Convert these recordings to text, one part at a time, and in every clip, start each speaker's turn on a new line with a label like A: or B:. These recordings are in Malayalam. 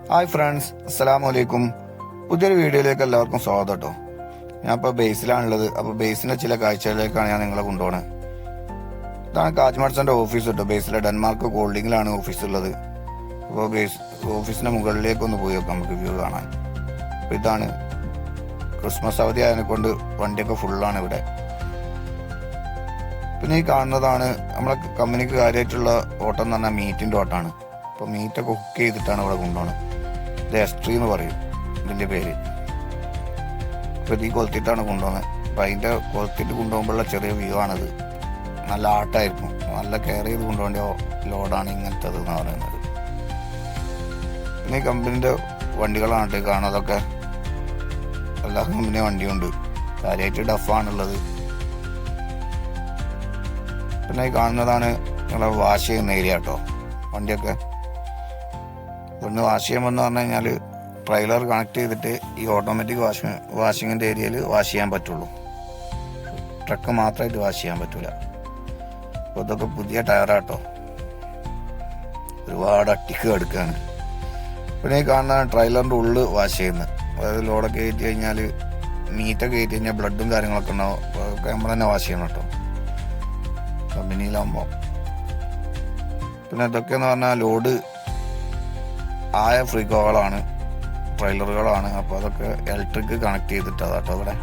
A: ഹായ് ഫ്രണ്ട്സ്, അസ്സലാമു അലൈക്കും. പുതിയൊരു വീഡിയോയിലേക്ക് എല്ലാവർക്കും സ്വാഗതം കേട്ടോ. ഞാൻ ഇപ്പോൾ ബേസിലാണുള്ളത്. അപ്പോൾ ബേസിന്റെ ചില കാഴ്ചകളിലേക്കാണ് ഞാൻ നിങ്ങളെ കൊണ്ടുപോകുന്നത്. ഇതാണ് കാജ്മാർട്സിന്റെ ഓഫീസ് കേട്ടോ. ബേസിലെ ഡെൻമാർക്ക് കോൾഡിങ്ങിലാണ് ഓഫീസ് ഉള്ളത്. അപ്പോൾ ബേസ് ഓഫീസിന്റെ മുകളിലേക്ക് ഒന്ന് പോയി നോക്കാം, നമുക്ക് വ്യൂ കാണാൻ. അപ്പോൾ ഇതാണ് ക്രിസ്മസ് അവധി ആയതിനെ കൊണ്ട് വണ്ടിയൊക്കെ ഫുള്ളാണ് ഇവിടെ. പിന്നെ ഈ കാണുന്നതാണ് നമ്മളെ കമ്പനിക്ക് കാര്യമായിട്ടുള്ള ഓട്ടം എന്ന് പറഞ്ഞാൽ മീറ്റിന്റെ ഓട്ടമാണ്. അപ്പോൾ മീറ്റൊക്കെ കുക്ക് ചെയ്തിട്ടാണ് ഇവിടെ കൊണ്ടുപോകുന്നത്. ഇത് എസ്ട്രി എന്ന് പറയും ഇതിന്റെ പേര്. അപ്പോൾ ഇത് കൊളുത്തിട്ടാണ് കൊണ്ടുപോകുന്നത്. അപ്പം അതിന്റെ കൊളുത്തിട്ട് കൊണ്ടുപോകുമ്പോഴുള്ള ചെറിയ വ്യൂ ആണിത്. നല്ല ആട്ടായിരിക്കും, നല്ല കെയർ ചെയ്ത് കൊണ്ടുപോകേണ്ട ലോഡാണ് ഇങ്ങനത്തത് എന്ന് പറയുന്നത്. പിന്നെ ഈ കമ്പനിന്റെ വണ്ടികളാണ് കാണുന്നതൊക്കെ. എല്ലാ കമ്പനി വണ്ടിയുണ്ട്, കാര്യമായിട്ട് ഡഫാണുള്ളത്. പിന്നെ ഈ കാണുന്നതാണ് നിങ്ങളെ വാഷ് ചെയ്യുന്ന ഏരിയ കേട്ടോ. വണ്ടിയൊക്കെ ഇവിടുന്ന് വാഷ് ചെയ്യുമ്പോൾ പറഞ്ഞു കഴിഞ്ഞാൽ ട്രെയിലർ കണക്ട് ചെയ്തിട്ട് ഈ ഓട്ടോമാറ്റിക് വാഷിങ്ങിൻ്റെ ഏരിയയിൽ വാഷ് ചെയ്യാൻ പറ്റുള്ളൂ. ട്രക്ക് മാത്രമായിട്ട് വാഷ് ചെയ്യാൻ പറ്റൂല. അപ്പോൾ ഇതൊക്കെ പുതിയ ടയറാട്ടോ, ഒരുപാട് അട്ടിക്ക് എടുക്കുകയാണ്. പിന്നെ ഈ കാണുന്ന ട്രെയിലറിൻ്റെ ഉള്ളിൽ വാഷ് ചെയ്യുന്നത്. അതായത് ലോഡൊക്കെ കയറ്റി കഴിഞ്ഞാൽ മീറ്റൊക്കെ കയറ്റി കഴിഞ്ഞാൽ ബ്ലഡും കാര്യങ്ങളൊക്കെ ഉണ്ടാവും. അതൊക്കെ നമ്മൾ തന്നെ വാഷ് ചെയ്യണം കേട്ടോ, കമ്പനിയിലാകുമ്പോൾ. പിന്നെ ഇതൊക്കെയെന്ന് പറഞ്ഞാൽ ലോഡ് ആയ ഫ്രീക്കോകളാണ്, ട്രെയിലറുകളാണ്. അപ്പോൾ അതൊക്കെ ഇലക്ട്രിക് കണക്ട് ചെയ്തിട്ടാണ് കേട്ടോ ഇവിടെ.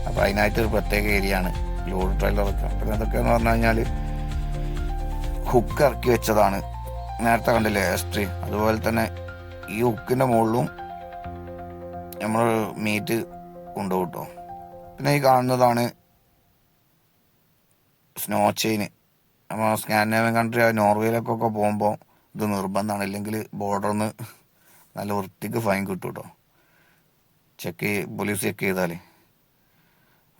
A: അപ്പോൾ അതിനായിട്ട് ഒരു പ്രത്യേക ഏരിയ ആണ് ലോഡ് ട്രെയിലറൊക്കെ. പിന്നെ അതൊക്കെ എന്ന് പറഞ്ഞു കഴിഞ്ഞാൽ ഹുക്ക് ഇറക്കി വെച്ചതാണ്. നേരത്തെ കണ്ടില്ലേ എസ്ട്രി, അതുപോലെ തന്നെ ഈ ഹുക്കിൻ്റെ മുകളിലും നമ്മൾ മീറ്റ് കൊണ്ടുപോകും കേട്ടോ. പിന്നെ ഈ കാണുന്നതാണ് സ്നോ ചെയിന്. നമ്മൾ സ്കാൻഡിനേവിയൻ കൺട്രി ആയ നോർവേയിലേക്കൊക്കെ പോകുമ്പോൾ ഇത് നിർബന്ധമാണ്, ഇല്ലെങ്കിൽ ബോർഡറിന്ന് നല്ല വൃത്തിക്ക് ഫൈൻ കിട്ടും കേട്ടോ. പോലീസ് ചെക്ക് ചെയ്താൽ.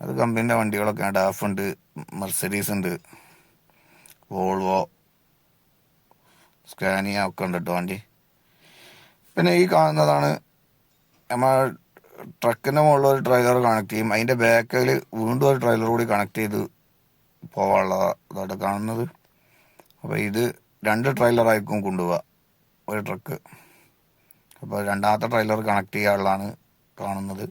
A: അത് കമ്പനീൻ്റെ വണ്ടികളൊക്കെ ഡാഫ് ഉണ്ട്, മെർസഡീസ് ഉണ്ട്, വോൾവോ, സ്കാനിയ ഒക്കെ ഉണ്ട് കേട്ടോ വണ്ടി. പിന്നെ ഈ കാണുന്നതാണ് നമ്മൾ ട്രക്കിൻ്റെ മുകളിൽ ഒരു ട്രെയിലർ കണക്ട് ചെയ്യും, അതിൻ്റെ ബാക്കിൽ വീണ്ടും ഒരു ട്രെയിലർ കൂടി കണക്ട് ചെയ്ത് പോകാനുള്ളതാണ് കാണുന്നത്. അപ്പോൾ ഇത് 2 ട്രെയിലറായിരിക്കും കൊണ്ടുപോവുക ഒരു ട്രക്ക്. അപ്പോൾ രണ്ടാമത്തെ ട്രെയിലർ കണക്ട് ചെയ്യാനുള്ളതാണ് കാണുന്നത്.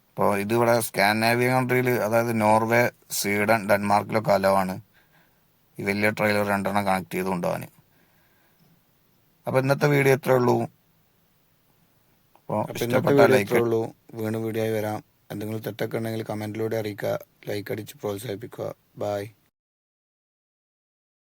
A: അപ്പോൾ ഇതിവിടെ സ്കാൻഡിനേവിയൻ കൺട്രിയിൽ, അതായത് നോർവേ, സ്വീഡൻ, ഡെൻമാർക്കിലൊക്കെ അലവാണ് ഈ വലിയ ട്രെയിലർ 2 കണക്ട് ചെയ്ത് കൊണ്ടുപോകാൻ. അപ്പോൾ ഇന്നത്തെ വീഡിയോ ഇത്രേ ഉള്ളൂ. അപ്പോൾ ഇഷ്ടപ്പെട്ടാൽ ലൈക്ക് ഉള്ളൂ. വീണ്ടും വീഡിയോ ആയി വരാം. എന്തെങ്കിലും തെറ്റൊക്കെ ഉണ്ടെങ്കിൽ കമൻറ്റിലൂടെ അറിയിക്കുക. ലൈക്ക് അടിച്ച് പ്രോത്സാഹിപ്പിക്കുക. ബായ്.